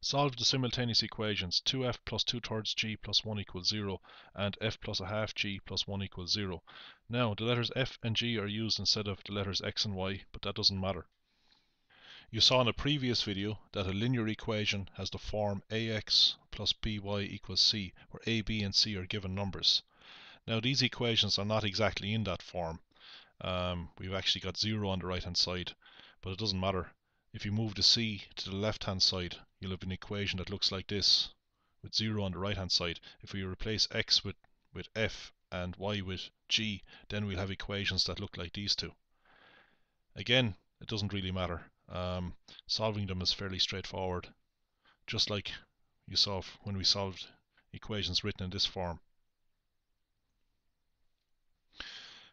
Solve the simultaneous equations 2f plus 2/3 g plus 1 equals 0 and f plus a half g plus 1 equals 0. Now, the letters f and g are used instead of the letters x and y, but that doesn't matter. You saw in a previous video that a linear equation has the form ax plus by equals c, where a, b and c are given numbers. Now, these equations are not exactly in that form. We've actually got 0 on the right hand side, but it doesn't matter. If you move the c to the left hand side, you'll have an equation that looks like this, with 0 on the right hand side. If we replace x with f and y with g, then we'll have equations that look like these two. Again, it doesn't really matter. Solving them is fairly straightforward, just like you saw when we solved equations written in this form.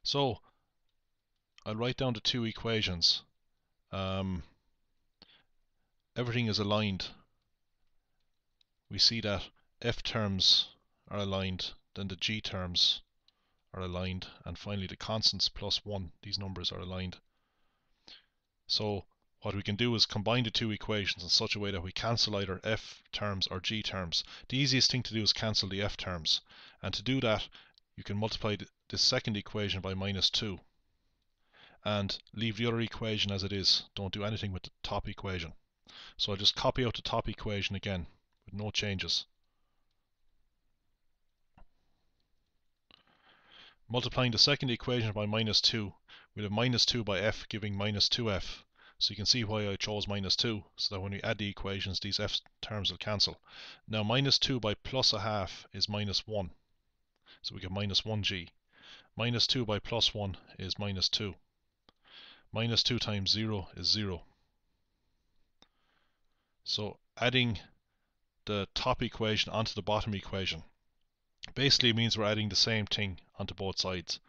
So, I'll write down the two equations. Everything is aligned. We see that f terms are aligned, then the g terms are aligned, and finally the constants plus 1, these numbers are aligned. So what we can do is combine the two equations in such a way that we cancel either f terms or g terms. The easiest thing to do is cancel the f terms, and to do that you can multiply this second equation by -2 and leave the other equation as it is. Don't do anything with the top equation. So I'll just copy out the top equation again with no changes. Multiplying the second equation by -2, we'll have -2 by f giving -2f. So you can see why I chose -2, so that when we add the equations, these f terms will cancel. Now -2 by plus a half is -1, so we get -1g. -2 by plus 1 is -2. -2 times 0 is 0. So adding the top equation onto the bottom equation basically means we're adding the same thing onto both sides.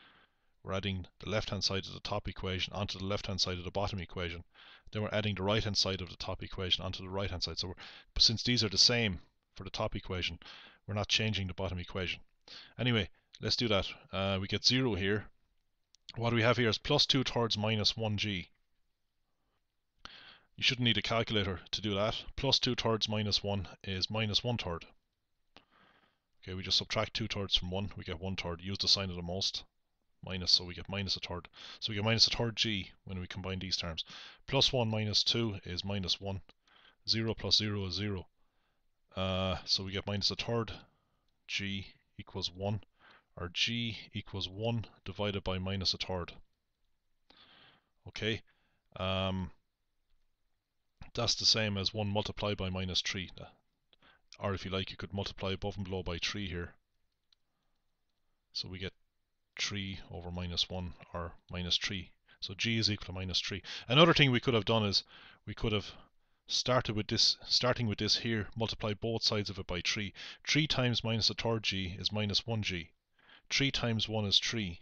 We're adding the left-hand side of the top equation onto the left-hand side of the bottom equation. Then we're adding the right-hand side of the top equation onto the right-hand side. So since these are the same for the top equation, we're not changing the bottom equation. Anyway, let's do that. We get 0 here. What we have here is plus 2/3 minus 1g. You shouldn't need a calculator to do that. Plus 2/3 minus 1 is -1/3. Okay, we just subtract 2/3 from 1, we get 1/3. Use the sign of the most. Minus, so we get -1/3. So we get -1/3 g when we combine these terms. Plus 1 minus 2 is -1. 0 plus 0 is 0. So we get -1/3 g equals 1, or g equals 1 divided by -1/3. Okay, that's the same as 1 multiplied by -3. Or if you like, you could multiply above and below by 3 here. So we get 3 over -1, or -3. So g is equal to -3. Another thing we could have done is we could have starting with this here, multiply both sides of it by 3. 3 times -1/3 g is -1g. 3 times 1 is 3.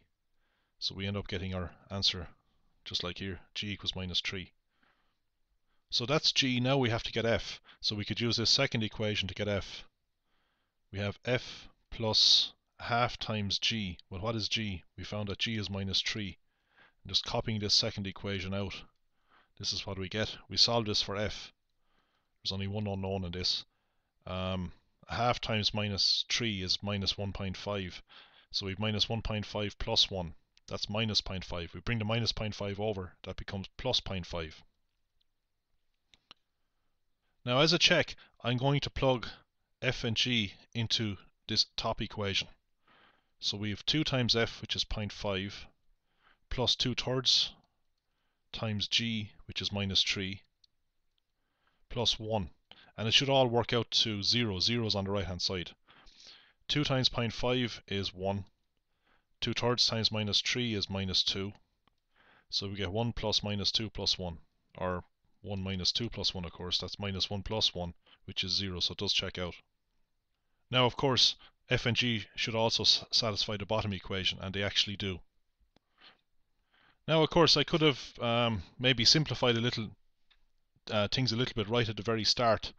So we end up getting our answer just like here, g equals -3. So that's g. Now we have to get f. So we could use this second equation to get f. We have f plus half times g. Well, what is g? We found that g is -3. And just copying this second equation out, this is what we get. We solve this for f. There's only one unknown in this. Half times -3 is -1.5. So we have -1.5 plus 1. That's -0.5. We bring the -0.5 over, that becomes plus 0.5. Now, as a check, I'm going to plug f and g into this top equation. So we have 2 times f, which is 0.5, plus 2/3 times g, which is -3, plus 1. And it should all work out to 0. 0 is on the right hand side. 2 times 0.5 is 1. 2/3 times -3 is -2. So we get 1 plus -2 plus 1. Or 1 minus 2 plus 1, of course. That's -1 plus 1, which is 0. So it does check out. Now, of course, f and g should also satisfy the bottom equation, and they actually do. Now, of course, I could have maybe simplified things a little bit right at the very start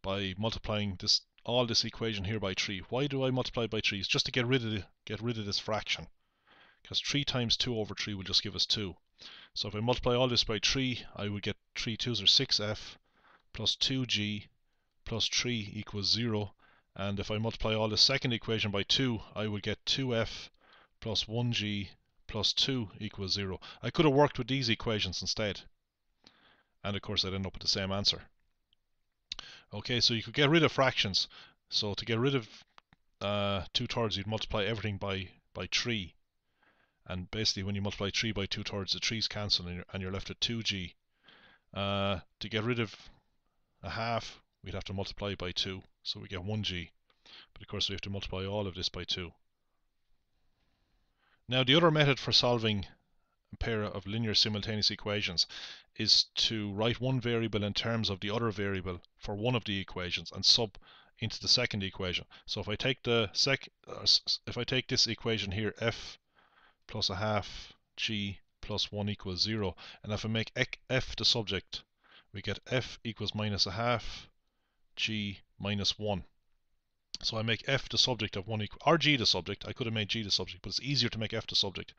by multiplying all this equation here by 3. Why do I multiply by 3? It's just to get rid of this fraction, because 3 times 2 over 3 will just give us 2. So if I multiply all this by 3, I would get 3 2s are 6f plus 2g plus 3 equals 0. And if I multiply all the second equation by 2, I would get 2f plus 1g plus 2 equals 0. I could have worked with these equations instead. And of course I'd end up with the same answer. Okay, so you could get rid of fractions. So to get rid of 2/3, you'd multiply everything by 3. And basically when you multiply 3 by 2/3, the 3's cancel and you're left with 2g. To get rid of a half, we'd have to multiply by 2. So we get 1g. But of course we have to multiply all of this by 2. Now the other method for solving a pair of linear simultaneous equations is to write one variable in terms of the other variable for one of the equations and sub into the second equation. So if I take this equation here, f plus a half g plus 1 equals 0, and if I make f the subject, we get f equals minus a half g minus 1. So I make f the subject of 1 equal, or g the subject. I could have made g the subject, but it's easier to make f the subject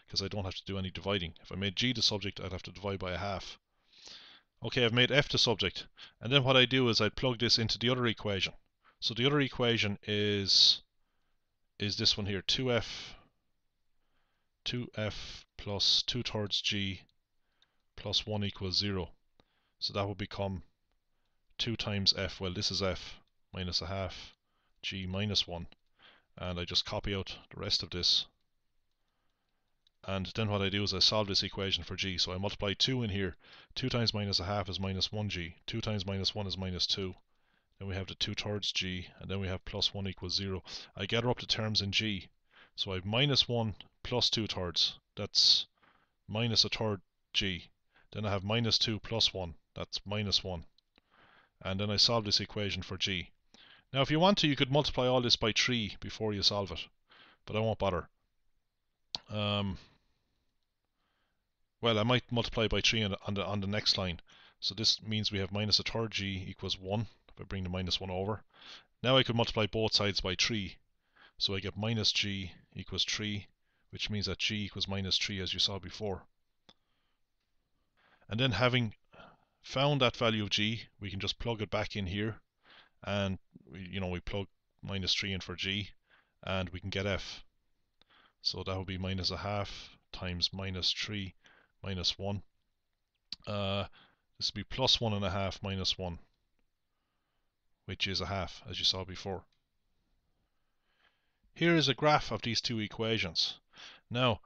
because I don't have to do any dividing. If I made g the subject, I'd have to divide by a half. Okay, I've made f the subject, and then what I do is I plug this into the other equation. So the other equation is this one here, 2f plus 2/3 g plus 1 equals 0. So that will become 2 times f, well this is f, minus a half g minus 1. And I just copy out the rest of this. And then what I do is I solve this equation for g. So I multiply 2 in here. 2 times minus a half is minus 1g. 2 times minus 1 is minus 2. Then we have the 2/3 g, and then we have plus 1 equals 0. I gather up the terms in g. So I have minus 1 plus 2/3. That's minus a third g. Then I have minus 2 plus 1. That's minus 1. And then I solve this equation for g. Now if you want to, you could multiply all this by 3 before you solve it. But I won't bother. Well, I might multiply by 3 on the next line. So this means we have minus a third g equals 1, if I bring the minus 1 over. Now I could multiply both sides by 3. So I get minus g equals 3, which means that g equals minus 3 as you saw before. And then having found that value of g, we can just plug it back in here. And we plug minus 3 in for g, and we can get f. So that would be minus a half times minus 3 minus 1. This would be plus 1.5 minus 1, which is a half, as you saw before. Here is a graph of these two equations. Now,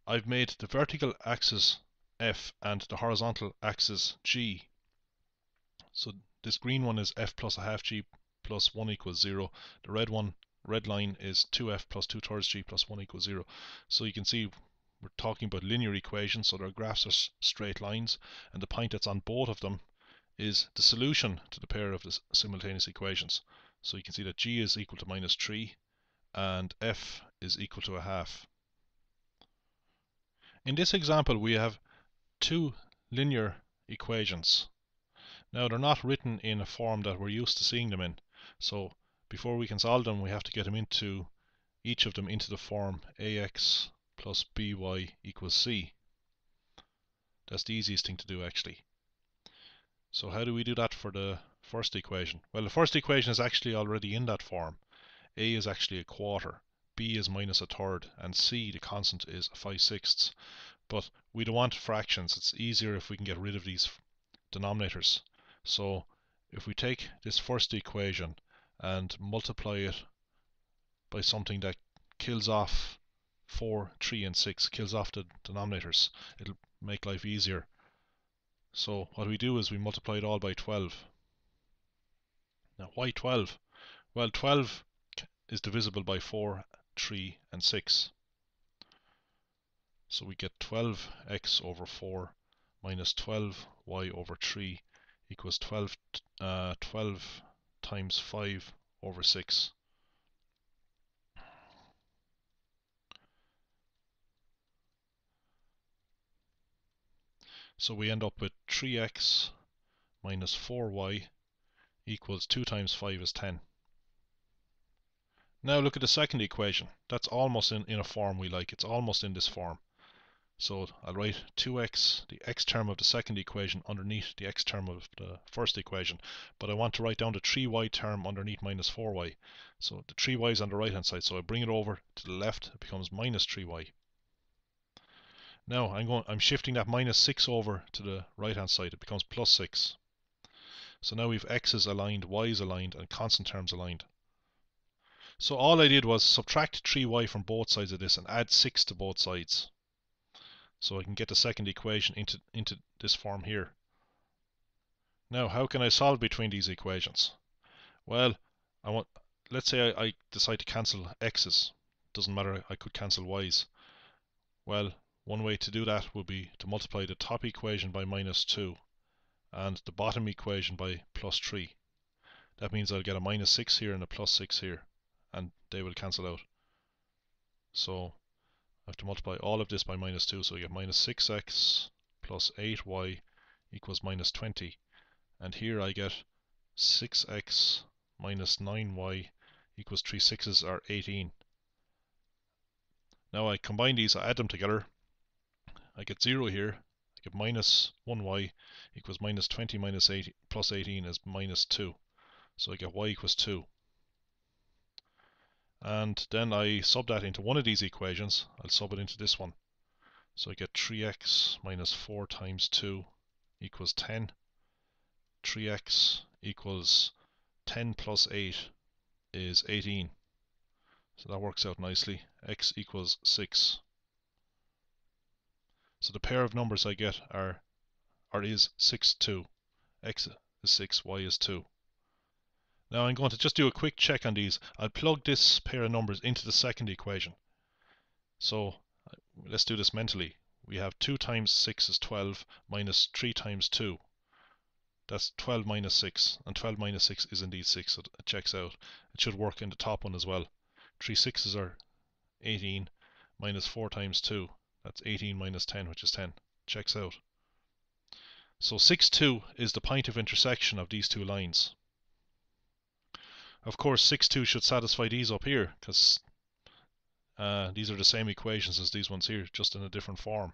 I've made the vertical axis f and the horizontal axis g. So this green one is f plus a half g plus 1 equals 0. The red line is 2f plus 2/3 g plus 1 equals 0. So you can see we're talking about linear equations, so their graphs are straight lines, and the point that's on both of them is the solution to the pair of the simultaneous equations. So you can see that g is equal to minus 3 and f is equal to a half. In this example we have two linear equations. Now they're not written in a form that we're used to seeing them in, so before we can solve them we have to get them into each of them into the form ax plus by equals c. That's the easiest thing to do actually. So how do we do that for the first equation? Well, the first equation is actually already in that form. A is actually a quarter, b is minus a third, and c, the constant, is 5/6. But we don't want fractions. It's easier if we can get rid of these denominators. So if we take this first equation and multiply it by something that kills off 4, 3 and 6, kills off the denominators, it'll make life easier. So what we do is we multiply it all by 12. Now why 12? Well, 12 is divisible by 4, 3 and 6. So we get 12x over 4 minus 12y over 3 equals 12 times 5 over 6. So we end up with 3x minus 4y equals 2 times 5 is 10. Now look at the second equation. That's almost in a form we like. It's almost in this form. So I'll write 2x, the x term of the second equation, underneath the x term of the first equation. But I want to write down the 3y term underneath minus 4y. So the 3y is on the right hand side, so I bring it over to the left, it becomes minus 3y. Now I'm shifting that minus 6 over to the right hand side, it becomes plus 6. So now we've x's aligned, y's aligned, and constant terms aligned. So all I did was subtract 3y from both sides of this and add 6 to both sides. So I can get the second equation into this form here. Now, how can I solve between these equations? Well, let's say I decide to cancel x's. Doesn't matter, I could cancel y's. Well, one way to do that would be to multiply the top equation by minus 2 and the bottom equation by plus 3. That means I'll get a minus 6 here and a plus 6 here, and they will cancel out. So I have to multiply all of this by minus 2, so I get minus 6x plus 8y equals minus 20. And here I get 6x minus 9y equals 3 sixes are 18. Now I combine these, I add them together. I get 0 here. I get minus 1y equals minus 20 minus 8 plus 18 is minus 2. So I get y equals 2. And then I sub that into one of these equations. I'll sub it into this one. So I get 3x minus 4 times 2 equals 10. 3x equals 10 plus 8 is 18. So that works out nicely. X equals 6. So the pair of numbers I get is 6, 2. X is 6, y is 2. Now I'm going to just do a quick check on these. I'll plug this pair of numbers into the second equation. So let's do this mentally. We have 2 times 6 is 12 minus 3 times 2. That's 12 minus 6, and 12 minus 6 is indeed 6, so it checks out. It should work in the top one as well. 3 sixes are 18 minus 4 times 2. That's 18 minus 10, which is 10. Checks out. So 6, 2 is the point of intersection of these two lines. Of course, 6, 2 should satisfy these up here, because these are the same equations as these ones here, just in a different form.